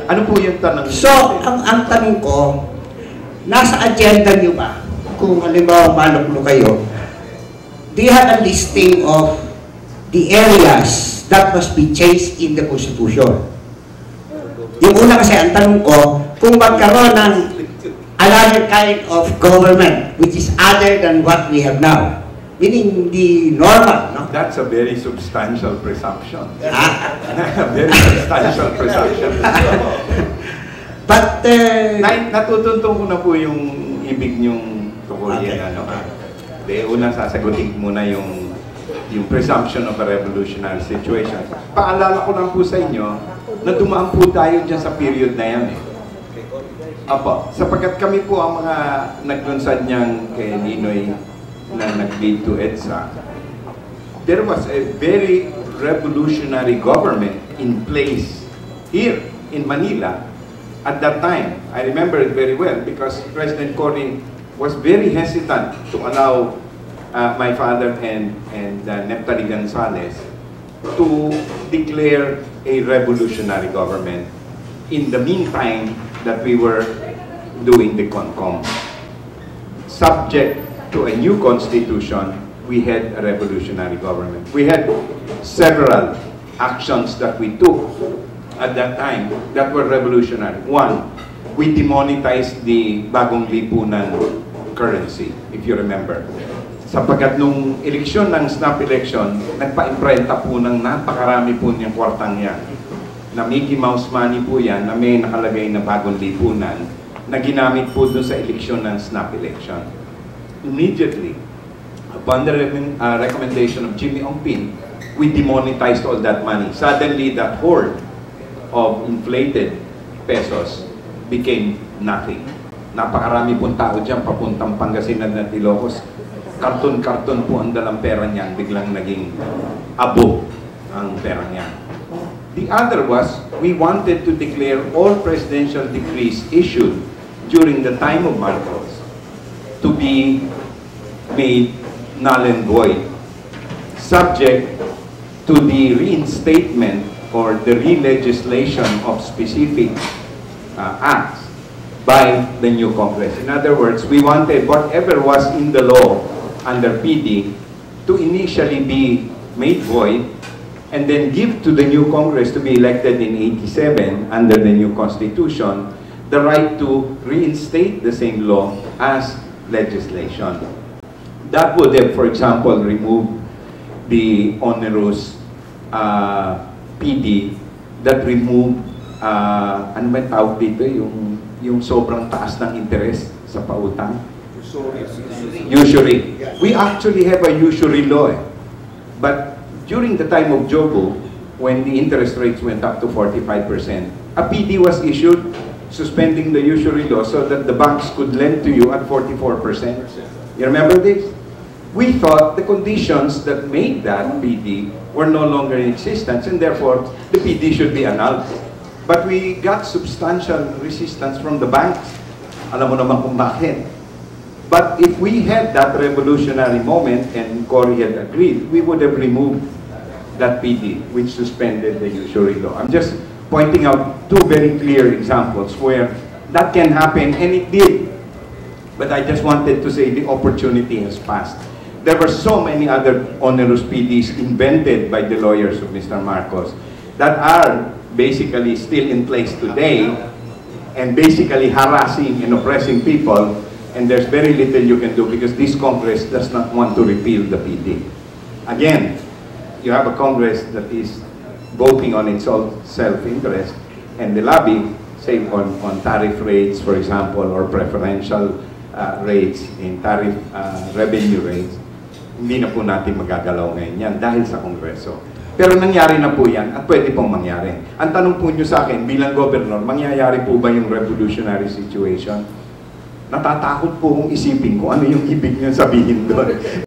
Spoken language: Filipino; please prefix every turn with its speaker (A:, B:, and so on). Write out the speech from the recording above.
A: Ano po yung tanong?
B: So, ang tanong ko, nasa agenda nyo ba? Kung halimbawa maluklo kayo, do you have a listing of the areas that must be changed in the Constitution? Yung una kasi, ang tanong ko, kung magkaroon ng another kind of government which is other than what we have now, meaning the normal, no?
A: That's a very substantial presumption. Very substantial presumption.
B: But,
A: natutuntong ko na po yung ibig niyong tukuyin. Okay. Una sasagutin muna yung presumption of a revolutionary situation. Paalala ko lang po sa inyo na dumaan po tayo dyan sa period na yan eh. Apo, sapagkat kami po ang mga naglunsad niyang kay Ninoy na nag-lead to EDSA, there was a very revolutionary government in place here in Manila at that time. I remember it very well because President Cory was very hesitant to allow my father and Neptali Gonzales to declare a revolutionary government in the meantime that we were doing the CONCOM. Subject to a new constitution, we had a revolutionary government. We had several actions that we took at that time that were revolutionary. One, we demonetized the Bagong Lipunan currency, if you remember. Sapagkat nung eleksyon ng snap election, nagpa-imprenta po ng napakarami po niyang kwartang yan. Na Mickey Mouse money po yan, na may nakalagay na Bagong Lipunan, na ginamit po doon sa eleksyon ng snap election. Immediately, upon the recommendation of Jimmy Ongpin, we demonetized all that money. Suddenly, that hoard of inflated pesos became nothing. Napakarami pong tao dyan, papuntang Pangasinan at Ilocos. Karton-karton po ang dalang pera niyan, biglang naging abo ang pera niya. The other was, we wanted to declare all presidential decrees issued during the time of Marcos to be made null and void, subject to the reinstatement or the re-legislation of specific acts by the new Congress. In other words, we wanted whatever was in the law under PD to initially be made void and then give to the new Congress to be elected in 87 under the new Constitution the right to reinstate the same law as legislation. That would have, for example, removed the onerous PD that removed, ano ba tawag dito, yung sobrang taas ng interest sa pautang? Usury. We actually have a usury law. But during the time of Jobo, when the interest rates went up to 45%, a PD was issued suspending the usury law so that the banks could lend to you at 44%. You remember this? We thought the conditions that made that PD were no longer in existence and therefore the PD should be annulled. But we got substantial resistance from the banks. Alam mo naman kung bakit. But if we had that revolutionary moment and Cory had agreed, we would have removed that PD which suspended the usury law. I'm just pointing out two very clear examples where that can happen, and it did. But I just wanted to say the opportunity has passed. There were so many other onerous PDs invented by the lawyers of Mr. Marcos that are basically still in place today and basically harassing and oppressing people, and there's very little you can do because this Congress does not want to repeal the PD. Again, you have a Congress that is voting on its own self-interest, and the lobby, say on tariff rates, for example, or preferential rates in tariff revenue rates, hindi na po natin magagalaw ngayon yan dahil sa Kongreso. Pero nangyari na po yan at pwede pong mangyari. Ang tanong po nyo sa akin, bilang gobernador, mangyayari po ba yung revolutionary situation? Natatakot po kong isipin ko ano yung ibig nyo sabihin doon.